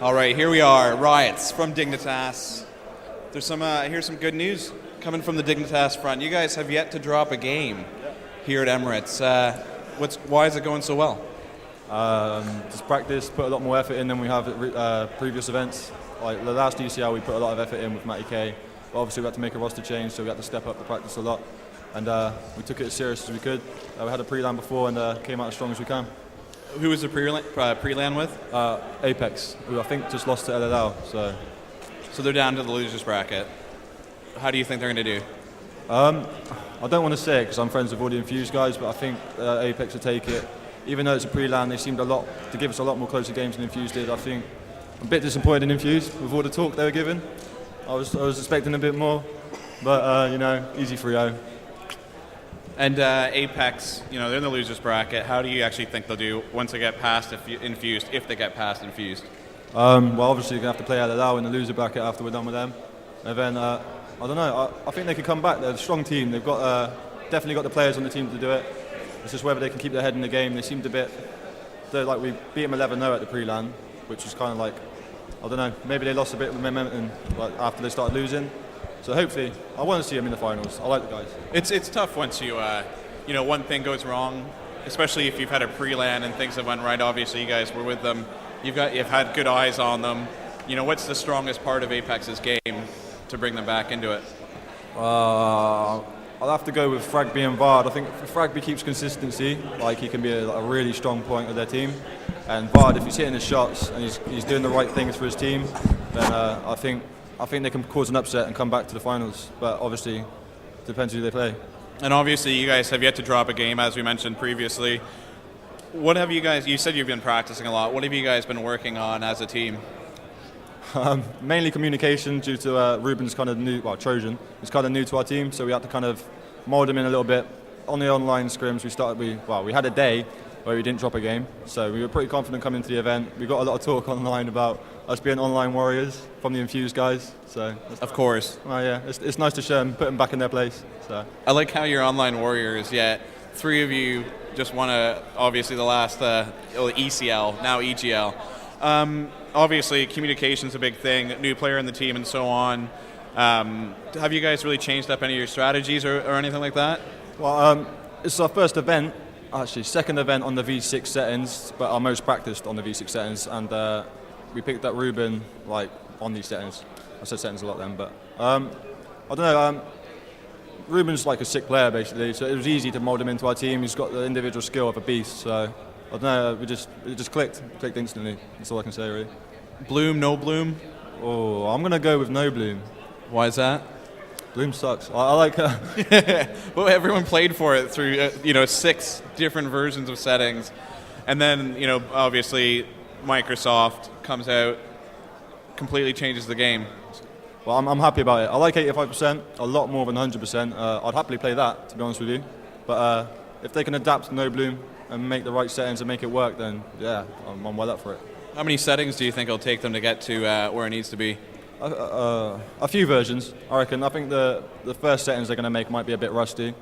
All right, here we are, Riotz from Dignitas. There's here's some good news coming from the Dignitas front. You guys have yet to drop a game here at Emirates. Why is it going so well? Just practice, put a lot more effort in than we have at previous events. Like the last ECL, we put a lot of effort in with Matty K. But obviously, we had to make a roster change, so we had to step up the practice a lot. And we took it as serious as we could. We had a pre-LAN before and came out as strong as we can. Who was the pre-LAN with? Apex, who I think just lost to LLL. So they're down to the losers bracket. How do you think they're going to do? I don't want to say it because I'm friends with all the Infused guys, but I think Apex will take it. Even though it's a pre-LAN, they seemed to give us a lot more closer games than Infused did. I think I'm a bit disappointed in Infused with all the talk they were given. I was expecting a bit more, but easy 3-0. And Apex, they're in the losers bracket. How do you actually think they'll do once they get past Infused, if they get past Infused? Well, obviously you're going to have to play LLL in the loser bracket after we're done with them. And then, I don't know, I think they can come back. They're a strong team. They've got definitely got the players on the team to do it. It's just whether they can keep their head in the game. They seemed a bit, like we beat them 11-0 at the pre-LAN, which was kind of like, I don't know, maybe they lost a bit of momentum after they started losing. So hopefully, I want to see them in the finals. I like the guys. It's tough once you, one thing goes wrong, especially if you've had a pre-LAN and things have went right. Obviously, you guys were with them. You've had good eyes on them. What's the strongest part of Apex's game to bring them back into it? I'll have to go with Fragby and Vard. I think if Fragby keeps consistency, he can be a really strong point of their team. And Vard, if he's hitting his shots and he's doing the right things for his team, then I think they can cause an upset and come back to the finals. But obviously, it depends who they play. And obviously, you guys have yet to drop a game, as we mentioned previously. What have you guys? You said you've been practicing a lot. What have you guys been working on as a team? Mainly communication, due to Ruben's kind of new, Trojan. He's kind of new to our team, so we had to kind of mould him in a little bit. On the online scrims, we had a day where we didn't drop a game, so we were pretty confident coming to the event. We got a lot of talk online about us being online warriors from the Infused guys. So of course. Well, yeah, it's nice to show them, put them back in their place. So I like how you're online warriors. Yet 3 of you just won obviously the last ECL, now EGL. Obviously, communication's a big thing. New player in the team and so on. Have you guys really changed up any of your strategies or anything like that? Well, it's our first event. Actually, second event on the V6 settings, but our most practiced on the V6 settings, and we picked up Ruben on these settings. I said settings a lot then, but I don't know. Ruben's like a sick player basically, so it was easy to mould him into our team. He's got the individual skill of a beast, so I don't know. It just clicked instantly. That's all I can say really. Bloom, no Bloom? Oh, I'm gonna go with no Bloom. Why is that? Bloom sucks. I like her. Well, everyone played for it through 6 different versions of settings, and then obviously Microsoft comes out, completely changes the game. Well, I'm happy about it. I like 85%, a lot more than 100%. I'd happily play that, to be honest with you. But if they can adapt no Bloom and make the right settings and make it work, then yeah, I'm well up for it. How many settings do you think it'll take them to get to where it needs to be? A few versions, I reckon. I think the first settings they're going to make might be a bit rusty.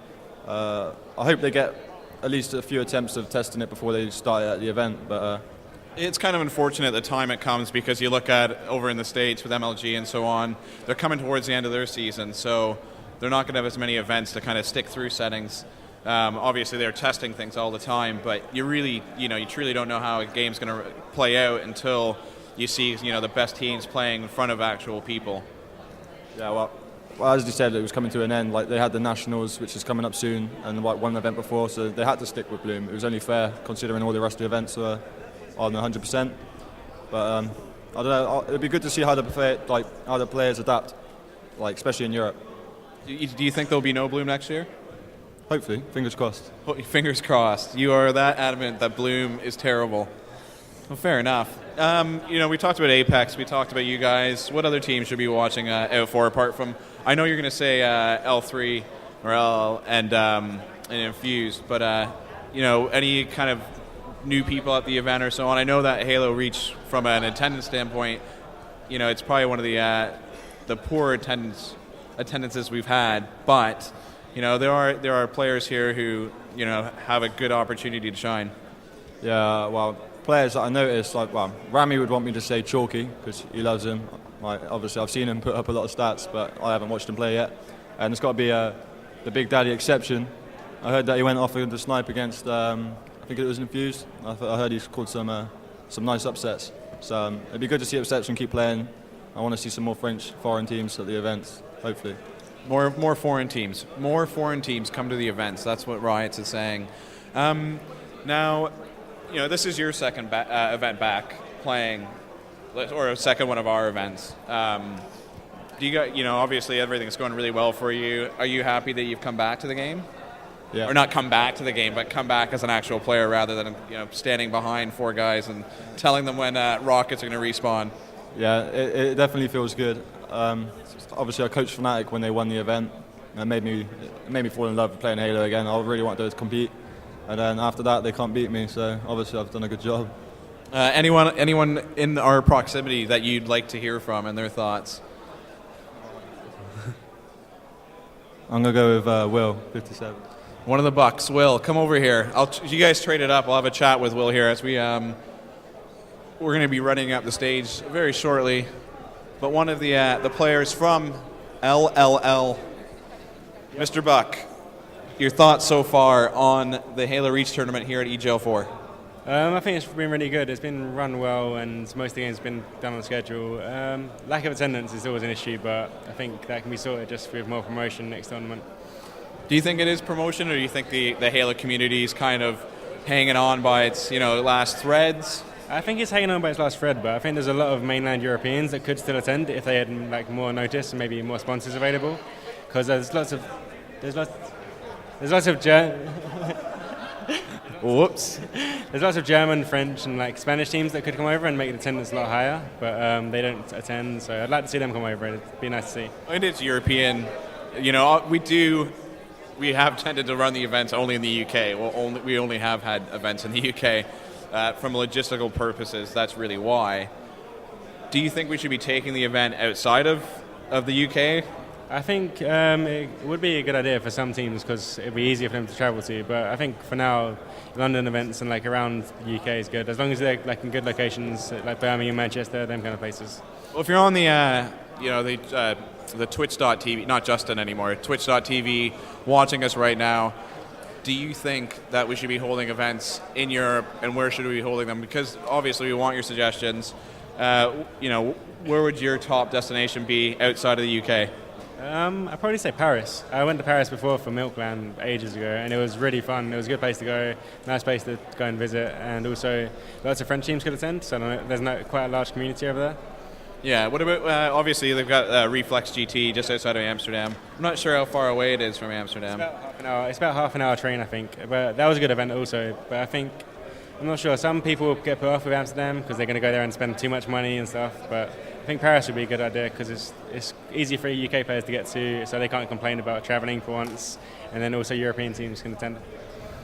I hope they get at least a few attempts of testing it before they start it at the event. But it's kind of unfortunate the time it comes, because you look at over in the States with MLG and so on, they're coming towards the end of their season, so they're not going to have as many events to kind of stick through settings. Obviously, they're testing things all the time, but you really, you truly don't know how a game's going to play out until you see, the best teams playing in front of actual people. Yeah, well, as you said, it was coming to an end. They had the Nationals, which is coming up soon, and one event before, so they had to stick with Bloom. It was only fair, considering all the rest of the events were on 100%. But I don't know. It'd be good to see how the players adapt, especially in Europe. Do you think there'll be no Bloom next year? Hopefully, fingers crossed. Fingers crossed. You are that adamant that Bloom is terrible. Well, fair enough. We talked about Apex. We talked about you guys. What other teams should be watching out for, apart from? I know you're going to say L3 or L and Infused, but any kind of new people at the event or so on. I know that Halo Reach, from an attendance standpoint, it's probably one of the poor attendances we've had, but there are players here who have a good opportunity to shine. Yeah, well, players that I noticed, like, well, Rami would want me to say Chalky because he loves him. Like, obviously, I've seen him put up a lot of stats, but I haven't watched him play yet. And it's got to be the Big Daddy exception. I heard that he went off with the snipe against, I think it was Infused. I heard he's called some nice upsets. So it'd be good to see Exception keep playing. I want to see some more French foreign teams at the events, hopefully. More foreign teams. More foreign teams come to the events. That's what Riotz is saying. Now, this is your second event back playing, or a second one of our events. Do you got, obviously everything's going really well for you. Are you happy that you've come back to the game? Yeah. Or not come back to the game, but come back as an actual player rather than standing behind four guys and telling them when rockets are going to respawn. Yeah, it definitely feels good. Obviously, I coached Fnatic when they won the event, and it made me fall in love with playing Halo again. I really wanted to compete, and then after that, they can't beat me. So obviously, I've done a good job. Anyone in our proximity that you'd like to hear from and their thoughts? I'm gonna go with Will 57. One of the Bucks. Will, come over here. You guys trade it up. I'll have a chat with Will here as we're going to be running up the stage very shortly. But one of the players from LLL, Mr. Buck, your thoughts so far on the Halo Reach tournament here at EGL4? I think it's been really good. It's been run well, and most of the games have been done on schedule. Lack of attendance is always an issue, but I think that can be sorted just with more promotion next tournament. Do you think it is promotion, or do you think the Halo community is kind of hanging on by its last threads? I think it's hanging on by its last thread, but I think there's a lot of mainland Europeans that could still attend if they had more notice and maybe more sponsors available. Because there's lots of Whoops. There's lots of German, French, and Spanish teams that could come over and make the attendance a lot higher, but they don't attend. So I'd like to see them come over. It'd be nice to see. It is European. We have tended to run the events only in the UK. We only have had events in the UK. From logistical purposes, that's really why. Do you think we should be taking the event outside of the UK? I think it would be a good idea for some teams because it'd be easier for them to travel to. But I think for now, London events and around the UK is good, as long as they're in good locations like Birmingham, Manchester, them kind of places. Well, if you're on the Twitch.tv, not Justin anymore, Twitch.tv, watching us right now, do you think that we should be holding events in Europe, and where should we be holding them? Because obviously we want your suggestions. Where would your top destination be outside of the UK? I'd probably say Paris. I went to Paris before for Milkland ages ago, and it was really fun. It was a good place to go, nice place to go and visit, and also lots of French teams could attend, so there's quite a large community over there. Yeah, what about, obviously they've got Reflex GT just outside of Amsterdam. I'm not sure how far away it is from Amsterdam. It's about half an hour. It's about half an hour train, I think. But that was a good event also. But I'm not sure. Some people get put off with Amsterdam because they're going to go there and spend too much money and stuff. But I think Paris would be a good idea because it's easy for UK players to get to, so they can't complain about travelling for once. And then also European teams can attend.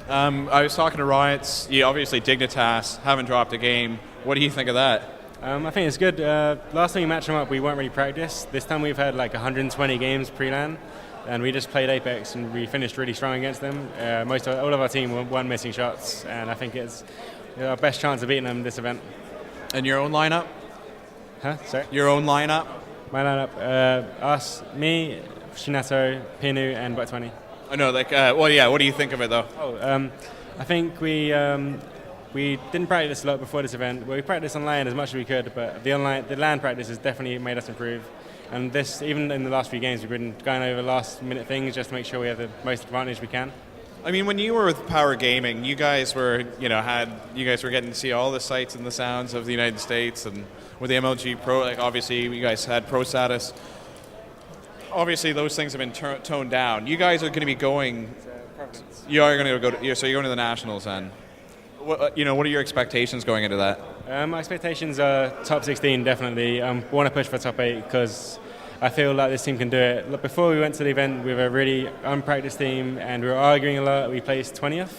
I was talking to Riotz. Obviously Dignitas haven't dropped a game. What do you think of that? I think it's good. Last time we matched them up, we weren't really practiced. This time we've had 120 games pre-LAN, and we just played Apex, and we finished really strong against them. All of our team weren't missing shots, and I think it's our best chance of beating them this event. And your own lineup? Huh? Sorry? Your own lineup? My lineup, us, me, Shinato, Pinu, and BUK57. I know, what do you think of it, though? I think we didn't practice a lot before this event. We practiced online as much as we could, but the LAN practice has definitely made us improve. And even in the last few games, we've been going over last-minute things just to make sure we have the most advantage we can. I mean, when you were with Power Gaming, you guys were, you guys were getting to see all the sights and the sounds of the United States, and with the MLG Pro, obviously, you guys had pro status. Obviously, those things have been toned down. You guys are going to be going. You are going to go. So you're going to the nationals then. What are your expectations going into that? My expectations are top 16, definitely. I want to push for top 8 because I feel like this team can do it. Look, before we went to the event, we were a really unpracticed team and we were arguing a lot. We placed 20th,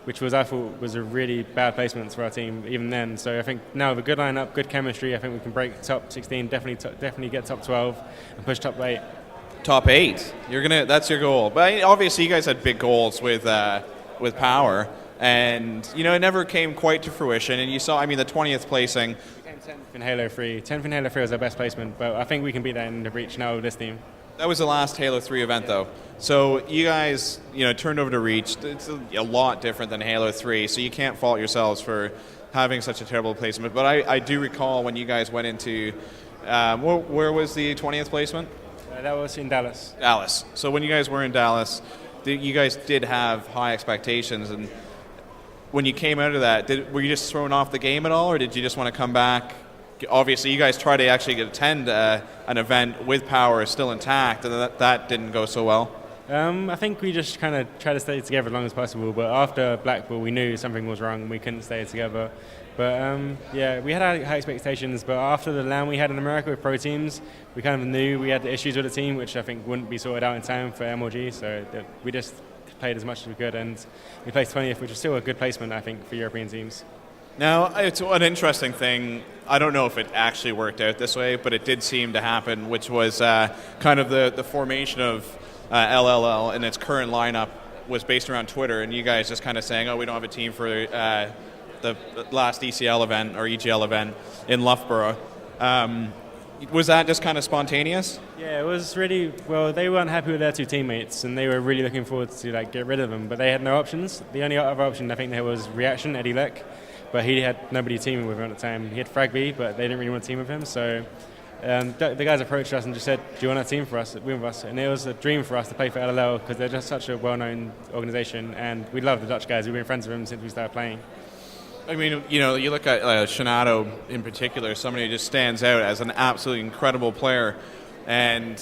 which I thought was a really bad placement for our team even then. So I think now with a good lineup, good chemistry, I think we can break top 16, definitely get top 12 and push top 8. Top 8? That's your goal. But obviously you guys had big goals with Power. and it never came quite to fruition. And you saw, the 20th placing. We came 10th in Halo 3. 10th in Halo 3 was our best placement, but I think we can beat that in the Reach now with this team. That was the last Halo 3 event, though. So you guys, turned over to Reach. It's a lot different than Halo 3, so you can't fault yourselves for having such a terrible placement. But I do recall when you guys went into, where was the 20th placement? That was in Dallas. Dallas. So when you guys were in Dallas, you guys did have high expectations, and when you came out of that, were you just thrown off the game at all, or did you just want to come back? Obviously, you guys tried to actually attend an event with power still intact, and that didn't go so well. I think we just kind of tried to stay together as long as possible, but after Blackpool, we knew something was wrong and we couldn't stay together. But we had high expectations, but after the LAN we had in America with pro teams, we kind of knew we had issues with the team, which I think wouldn't be sorted out in time for MLG, so we just played as much as we could, and we placed 20th, which is still a good placement, I think, for European teams. Now, it's an interesting thing. I don't know if it actually worked out this way, but it did seem to happen, which was kind of the formation of LLL and its current lineup was based around Twitter, and you guys just kind of saying, we don't have a team for the last ECL event or EGL event in Loughborough. Was that just kind of spontaneous? Yeah, it was really, they weren't happy with their two teammates, and they were really looking forward to get rid of them, but they had no options. The only other option I think there was Reaction, Eddie Leck, but he had nobody teaming with him at the time. He had Frag B, but they didn't really want to team with him, so the guys approached us and just said, do you want to team with us? And it was a dream for us to play for LLL because they're just such a well-known organisation, and we love the Dutch guys. We've been friends with them since we started playing. You look at Shanato in particular, somebody who just stands out as an absolutely incredible player, and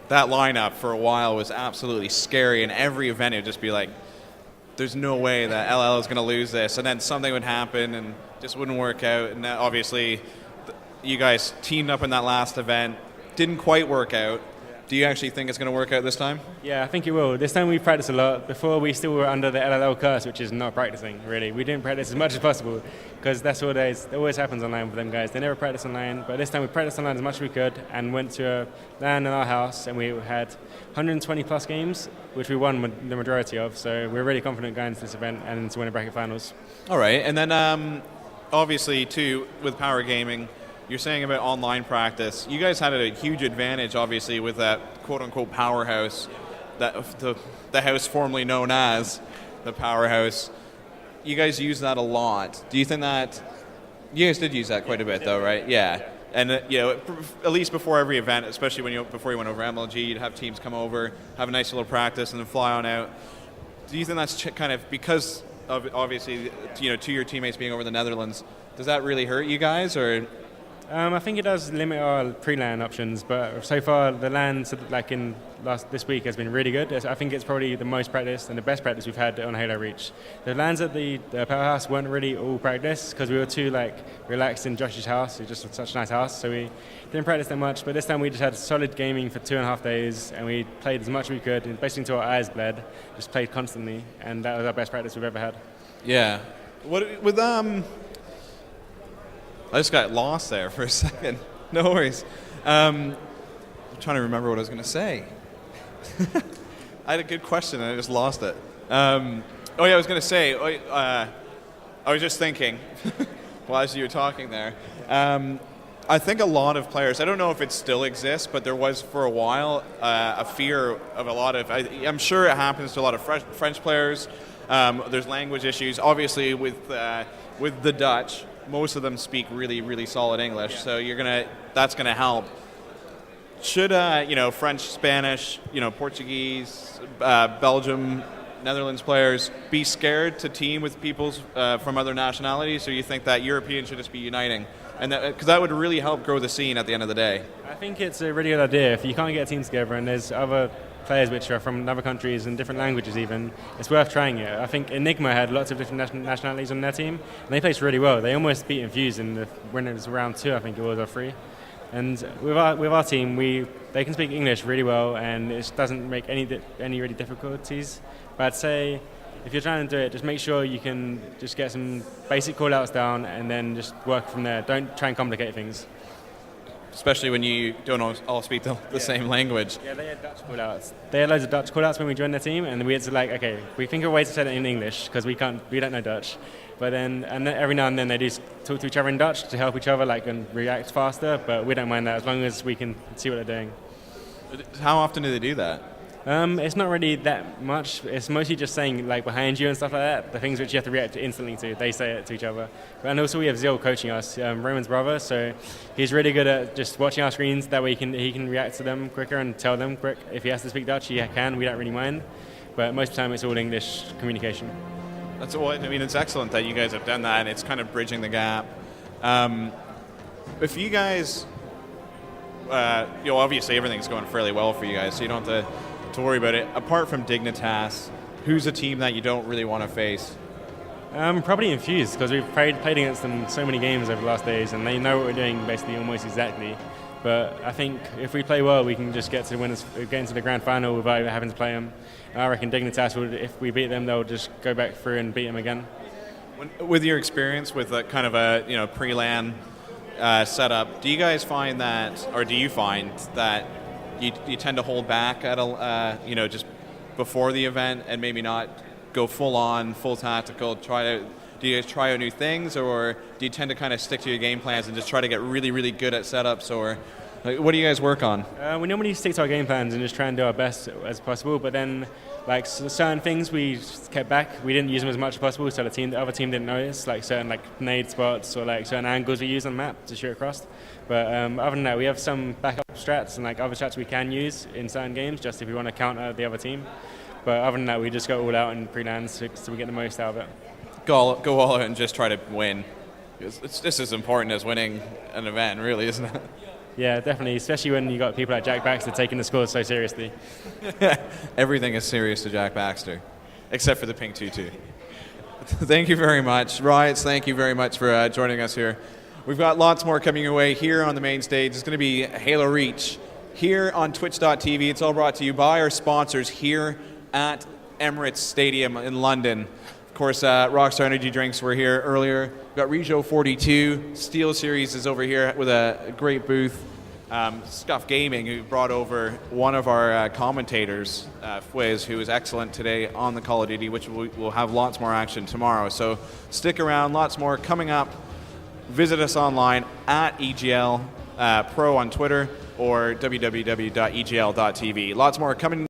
that lineup for a while was absolutely scary, and every event it would just be like, there's no way that LL is going to lose this, and then something would happen and just wouldn't work out, and obviously you guys teamed up in that last event, didn't quite work out. Do you actually think it's going to work out this time? Yeah, I think it will. This time we practiced a lot. Before we still were under the LLL curse, which is not practicing, really. We didn't practice as much as possible because that's what always happens online with them guys. They never practice online, but this time we practiced online as much as we could and went to a LAN in our house, and we had 120 plus games, which we won the majority of, so we're really confident going into this event and to win a bracket finals. All right, and then obviously too, with Power Gaming, you're saying about online practice. You guys had a huge advantage, obviously, with that quote-unquote powerhouse, that the house formerly known as the powerhouse. You guys use that a lot. Do you think that you guys did use that quite a bit, though, right? Yeah. And at least before every event, especially before you went over MLG, you'd have teams come over, have a nice little practice, and then fly on out. Do you think that's kind of because of obviously to your teammates being over the Netherlands? Does that really hurt you guys, or? I think it does limit our pre-LAN options, but so far the LAN this week has been really good. I think it's probably the most practiced and the best practice we've had on Halo Reach. The LANs at the Powerhouse weren't really all practice because we were too relaxed in Josh's house. It's just such a nice house, so we didn't practice that much. But this time we just had solid gaming for 2.5 days, and we played as much as we could, and basically until our eyes bled. Just played constantly, and that was our best practice we've ever had. Yeah. I just got lost there for a second. No worries. I'm trying to remember what I was going to say. I had a good question and I just lost it. I was going to say, I was just thinking, while as you were talking there, I think a lot of players, I don't know if it still exists, but there was for a while a fear of a lot of, I'm sure it happens to a lot of French players. There's language issues. Obviously with the Dutch, most of them speak really, really solid English, so that's gonna help. Should French, Spanish, Portuguese, Belgium, Netherlands players be scared to team with people from other nationalities, or you think that Europeans should just be uniting, and because that would really help grow the scene at the end of the day? I think it's a really good idea. If you can't get a team together and there's other players which are from other countries and different languages even, it's worth trying it. I think Enigma had lots of different nationalities on their team, and they played really well. They almost beat Infuse when it was round 2, I think it was, or 3. And with our team, they can speak English really well, and it doesn't make any really difficulties. But I'd say if you're trying to do it, just make sure you can just get some basic call-outs down and then just work from there. Don't try and complicate things. especially when you don't all speak the same language. Yeah, they had Dutch callouts. They had loads of Dutch callouts when we joined the team, and we had to okay, we think of a way to say it in English because we don't know Dutch. But then every now and then they do talk to each other in Dutch to help each other and react faster. But we don't mind that as long as we can see what they're doing. How often do they do that? It's not really that much. It's mostly just saying behind you and stuff like that. The things which you have to react instantly to, they say it to each other. And also we have Zil coaching us, Roman's brother. So he's really good at just watching our screens. That way he can react to them quicker and tell them quick. If he has to speak Dutch, he can. We don't really mind. But most of the time it's all English communication. That's all. I mean, it's excellent that you guys have done that, and it's kind of bridging the gap. If you guys, obviously everything's going fairly well for you guys, so you don't have to worry about it. Apart from Dignitas, who's a team that you don't really want to face? Probably Infused, because we've played against them so many games over the last days, and they know what we're doing basically almost exactly. But I think if we play well, we can just get into the grand final without having to play them. I reckon Dignitas, if we beat them, they'll just go back through and beat them again. With your experience with kind of a pre-LAN setup, do you guys find that, or do you find that you tend to hold back at just before the event and maybe not go full tactical? Do you guys try out new things, or do you tend to kind of stick to your game plans and just try to get really, really good at setups, or what do you guys work on? We normally stick to our game plans and just try and do our best as possible, but then certain things we kept back. We didn't use them as much as possible, so the other team didn't notice, certain nade spots or certain angles we use on the map to shoot across. But other than that, we have some backup strats and other strats we can use in certain games just if we want to counter the other team. But other than that, we just go all out in pre-lands so we get the most out of it. Go all out and just try to win. It's just as important as winning an event, really, isn't it? Yeah, definitely, especially when you got people like Jack Baxter taking the scores so seriously. Everything is serious to Jack Baxter, except for the ping 2-2. Thank you very much. Riotz, thank you very much for joining us here. We've got lots more coming your way here on the main stage. It's going to be Halo Reach here on twitch.tv. It's all brought to you by our sponsors here at Emirates Stadium in London. Of course, Rockstar Energy Drinks were here earlier. We've got Regio42. Steel Series is over here with a great booth. Scuff Gaming, who brought over one of our commentators, Fwiz, who was excellent today on the Call of Duty, which we'll have lots more action tomorrow. So stick around, lots more coming up. Visit us online at EGL Pro on Twitter or www.egl.tv. Lots more coming.